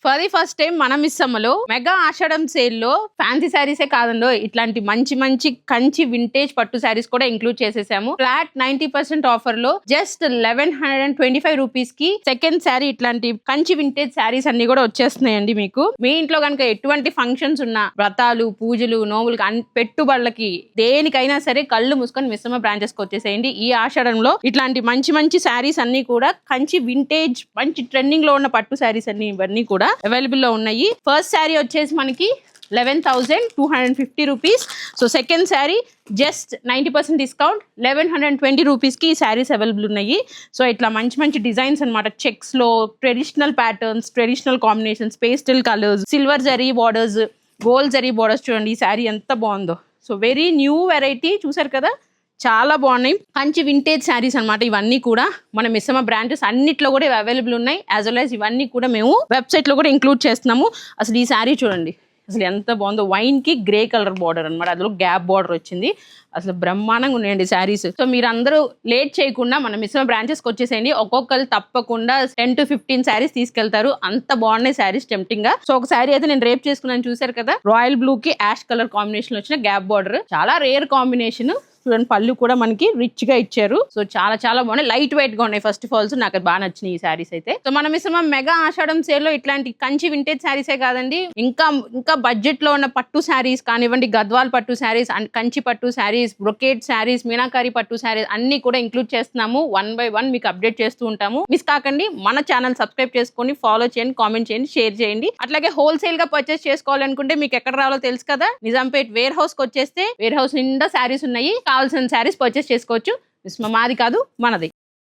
For the first time మన మిస్సమ్మలో mega ఆషాఢం sale లో fancy శారీసే కాదండో ఇట్లాంటి మంచి మంచి కంచి వింటేజ్ పట్టు శారీస్ కూడా ఇంక్లూడ్ చేసేసాము. ఫ్లాట్ 90% ఆఫర్ లో జస్ట్ 1125 రూపీస్ కి సెకండ్ శారీ ఇట్లాంటి కంచి వింటేజ్ శారీస్ అన్ని కూడా వచ్చేస్తున్నాయండి. మీకు మీ ఇంట్లో కనుక ఎటువంటి ఫంక్షన్స్ ఉన్నా, వ్రతాలు, పూజలు, నోములు, పెట్టుబడులకి దేనికైనా సరే కళ్ళు మూసుకొని మిస్సమ్మ బ్రాంచెస్ కి వచ్చేసేయండి. ఈ ఆషాఢంలో ఇట్లాంటి మంచి మంచి శారీస్ అన్ని కూడా కంచి వింటేజ్ మంచి ట్రెండింగ్ లో ఉన్న పట్టు శారీస్ అన్ని ఇవన్నీ కూడా అవైలబుల్ లో ఉన్నాయి. ఫస్ట్ శారీ వచ్చేసి మనకి 11,250 rupees. So second sari just 90% discount 1120 rupees కి ఈ శారీస్ అవైలబుల్ ఉన్నాయి. సో ఇట్లా మంచి మంచి డిజైన్స్ అనమాట. చెక్స్ లో traditional patterns, traditional combinations, pastel colours, silver zari borders, gold zari borders. చూడండి ఈ శారీ ఎంత బాగుందో. సో వెరీ న్యూ వెరైటీ, చూసారు కదా, చాలా బాగున్నాయి. మంచి వింటేజ్ శారీస్ అనమాట ఇవన్నీ కూడా. మన మిస్సమ్మ బ్రాంచెస్ అన్నిట్లో కూడా ఇవి అవైలబుల్ ఉన్నాయి. యాజ్ వెల్ యాజ్ ఇవన్నీ కూడా మేము వెబ్సైట్ లో కూడా ఇంక్లూడ్ చేస్తున్నాము. అసలు ఈ శారీ చూడండి అసలు ఎంత బాగుందో. వైన్ కి గ్రే కలర్ బార్డర్ అనమాట, అందులో గ్యాప్ బార్డర్ వచ్చింది. అసలు బ్రహ్మాండంగా ఉన్నాయండి శారీస్. సో మీరు అందరూ లేట్ చేయకుండా మన మిస్సమ్మ బ్రాంచెస్ కి వచ్చేసేయండి. ఒక్కొక్కరు తప్పకుండా 10 to 15 శారీస్ తీసుకెళ్తారు. అంత బాగున్నాయి శారీస్ టెంప్టింగ్ గా. సో ఒక శారీ అయితే నేను రేప్ చేసుకున్నాను, చూసారు కదా. రాయల్ బ్లూ కి యాష్ కలర్ కాంబినేషన్ వచ్చిన గ్యాప్ బార్డర్, చాలా రేర్ కాంబినేషన్. చూడండి పళ్ళు కూడా మనకి రిచ్ గా ఇచ్చారు. సో చాలా చాలా బాగున్నాయి, లైట్ వెయిట్ గా ఉన్నాయి. ఫస్ట్ ఆఫ్ ఆల్ నాకు బాగా నచ్చినాయి ఈ శారీస్ అయితే. సో మన మిస్సమ్మ మెగా ఆషాఢం సేల్ లో ఇట్లాంటి కంచి వింటేజ్ శారీసే కాదండి, ఇంకా బడ్జెట్ లో ఉన్న పట్టు శారీస్ కానివ్వండి, గద్వాల్ పట్టు శారీస్, కంచి పట్టు శారీస్, బ్రొకేట్ శారీస్, మీనాకారి పట్టు శారీస్ అన్ని కూడా ఇంక్లూడ్ చేస్తున్నాము. 1 by 1 మీకు అప్డేట్ చేస్తూ ఉంటాము. మిస్ కాకండి. మన ఛానల్ సబ్స్క్రైబ్ చేసుకొని ఫాలో చేయండి, కామెంట్ చేయండి, షేర్ చేయండి. అట్లాగే హోల్సేల్ గా పర్చేస్ చేసుకోవాలనుకుంటే మీకు ఎక్కడ రావాలో తెలుసు కదా. నిజాంపేట్ వేర్ హౌస్ కి వచ్చేస్తే వేర్ హౌస్ నిండా శారీస్ ఉన్నాయి. కావాల్సిన శారీస్ పర్చేస్ చేసుకోవచ్చు. మిస్సమ్మ మాది కాదు, మనది.